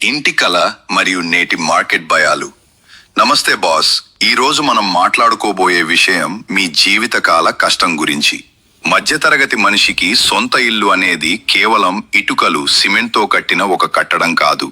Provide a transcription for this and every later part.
ఇంటి కల మరియు నేటి మార్కెట్ భయాలు. నమస్తే బాస్. ఈ రోజు మనం మాట్లాడుకోబోయే విషయం మీ జీవితకాల కష్టం గురించి. మధ్యతరగతి మనిషికి సొంత ఇల్లు అనేది కేవలం ఇటుకలు సిమెంట్తో కట్టిన ఒక కట్టడం కాదు.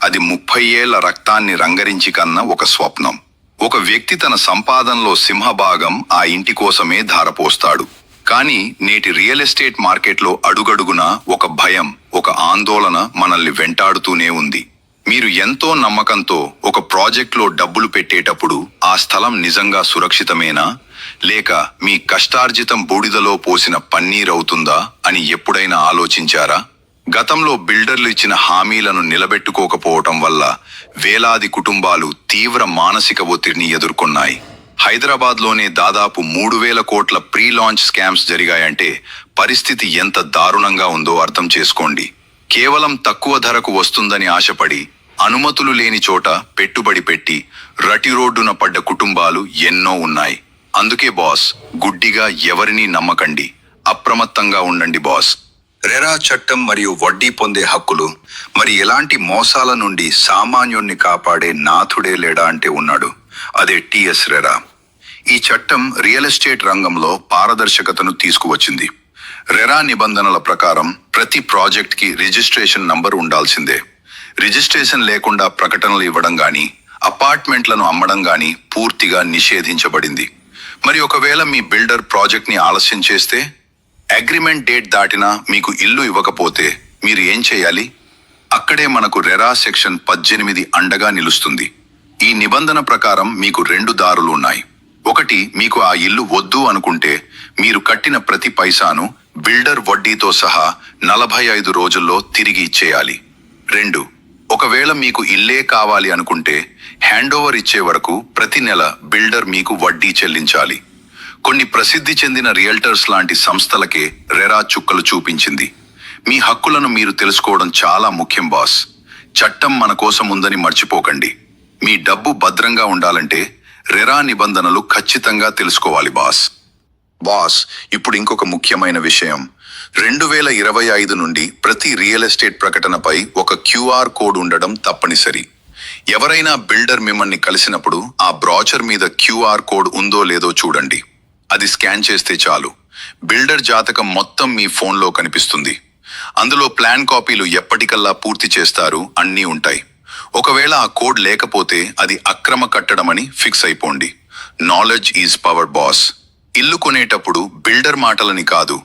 అది 30 ఏళ్ల రక్తాన్ని రంగరించి కన్న ఒక స్వప్నం. ఒక వ్యక్తి తన సంపాదనలో సింహభాగం ఆ ఇంటి కోసమే ధారపోస్తాడు. కానీ నేటి రియల్ ఎస్టేట్ మార్కెట్లో అడుగడుగునా ఒక భయం, ఒక ఆందోళన మనల్ని వెంటాడుతూనే ఉంది. మీరు ఎంతో నమ్మకంతో ఒక ప్రాజెక్ట్లో డబ్బులు పెట్టేటప్పుడు ఆ స్థలం నిజంగా సురక్షితమేనా, లేక మీ కష్టార్జితం బూడిదలో పోసిన పన్నీరవుతుందా అని ఎప్పుడైనా ఆలోచించారా? గతంలో బిల్డర్లు ఇచ్చిన హామీలను నిలబెట్టుకోకపోవటం వల్ల వేలాది కుటుంబాలు తీవ్ర మానసిక ఒత్తిడిని ఎదుర్కొన్నాయి. హైదరాబాద్లోనే దాదాపు 3,000 కోట్ల ప్రీ లాంచ్ స్కామ్స్ జరిగాయంటే పరిస్థితి ఎంత దారుణంగా ఉందో అర్థం చేసుకోండి. కేవలం తక్కువ ధరకు వస్తుందని ఆశపడి అనుమతులు లేని చోట పెట్టుబడి పెట్టి రటి రోడ్డున పడ్డ కుటుంబాలు ఎన్నో ఉన్నాయి. అందుకే బాస్, గుడ్డిగా ఎవరినీ నమ్మకండి, అప్రమత్తంగా ఉండండి బాస్. రెరా చట్టం మరియు వడ్డీ పొందే హక్కులు. మరి ఎలాంటి మోసాల నుండి సామాన్యుణ్ణి కాపాడే నాథుడే లేడా అంటే ఉన్నాడు. అదే టిఎస్ రెరా. ఈ చట్టం రియల్ ఎస్టేట్ రంగంలో పారదర్శకతను తీసుకువచ్చింది. రెరా నిబంధనల ప్రకారం ప్రతి ప్రాజెక్ట్ కి రిజిస్ట్రేషన్ నంబర్ ఉండాల్సిందే. రిజిస్ట్రేషన్ లేకుండా ప్రకటనలు ఇవ్వడం గాని, అపార్ట్మెంట్లను అమ్మడం గాని పూర్తిగా నిషేధించబడింది. మరి ఒకవేళ మీ బిల్డర్ ప్రాజెక్ట్ ని ఆలస్యం చేస్తే, అగ్రిమెంట్ డేట్ దాటినా మీకు ఇల్లు ఇవ్వకపోతే మీరు ఏం చేయాలి? అక్కడే మనకు రెరా సెక్షన్ 18 అండగా నిలుస్తుంది. ఈ నిబంధన ప్రకారం మీకు 2 దారులు ఉన్నాయి. ఒకటి, మీకు ఆ ఇల్లు వద్దు అనుకుంటే మీరు కట్టిన ప్రతి పైసాను బిల్డర్ వడ్డీతో సహా 45 రోజుల్లో తిరిగి ఇచ్చేయాలి. 2, ఒకవేళ మీకు ఇల్లే కావాలి అనుకుంటే హ్యాండ్ ఓవర్ ఇచ్చే వరకు ప్రతి నెల బిల్డర్ మీకు వడ్డీ చెల్లించాలి. కొన్ని ప్రసిద్ధి చెందిన రియల్టర్స్ లాంటి సంస్థలకే రెరా చుక్కలు చూపించింది. మీ హక్కులను మీరు తెలుసుకోవడం చాలా ముఖ్యం బాస్. చట్టం మన కోసం ఉందని మర్చిపోకండి. మీ డబ్బు భద్రంగా ఉండాలంటే రెరా నిబంధనలు ఖచ్చితంగా తెలుసుకోవాలి బాస్. ఇప్పుడు ఇంకొక ముఖ్యమైన విషయం. 2025 నుండి ప్రతి రియల్ ఎస్టేట్ ప్రకటనపై ఒక క్యూఆర్ కోడ్ ఉండడం తప్పనిసరి. ఎవరైనా బిల్డర్ మిమ్మల్ని కలిసినప్పుడు ఆ బ్రోచర్ మీద క్యూఆర్ కోడ్ ఉందో లేదో చూడండి. అది స్కాన్ చేస్తే చాలు, బిల్డర్ జాతకం మొత్తం మీ ఫోన్లో కనిపిస్తుంది. అందులో ప్లాన్ కాపీలు ఎప్పటికల్లా పూర్తి చేస్తారు అన్నీ ఉంటాయి. ఒకవేళ ఆ కోడ్ లేకపోతే అది అక్రమ కట్టడమని ఫిక్స్ అయిపోండి. Knowledge is power boss. ఇల్లు కొనేటప్పుడు బిల్డర్ మాటలని కాదు,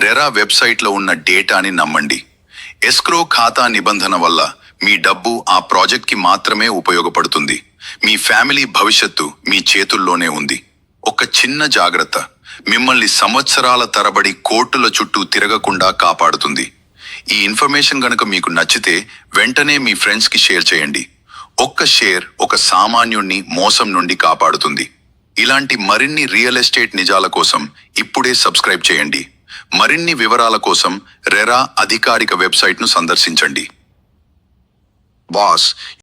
రెరా వెబ్సైట్లో ఉన్న డేటాని నమ్మండి. ఎస్క్రో ఖాతా నిబంధన వల్ల మీ డబ్బు ఆ ప్రాజెక్ట్కి మాత్రమే ఉపయోగపడుతుంది. మీ ఫ్యామిలీ భవిష్యత్తు మీ చేతుల్లోనే ఉంది. ఒక చిన్న జాగ్రత్త మిమ్మల్ని సంవత్సరాల తరబడి కోర్టుల చుట్టూ తిరగకుండా కాపాడుతుంది. ఈ ఇన్ఫర్మేషన్ గనుక మీకు నచ్చితే వెంటనే మీ ఫ్రెండ్స్కి షేర్ చేయండి. ఒక్క షేర్ ఒక సామాన్యుణ్ణి మోసం నుండి కాపాడుతుంది. ఇలాంటి మరిన్ని రియల్ ఎస్టేట్ నిజాల కోసం ఇప్పుడే సబ్స్క్రైబ్ చేయండి. మరిన్ని వివరాల కోసం రెరా అధికారిక వెబ్సైట్ను సందర్శించండి. బాస్,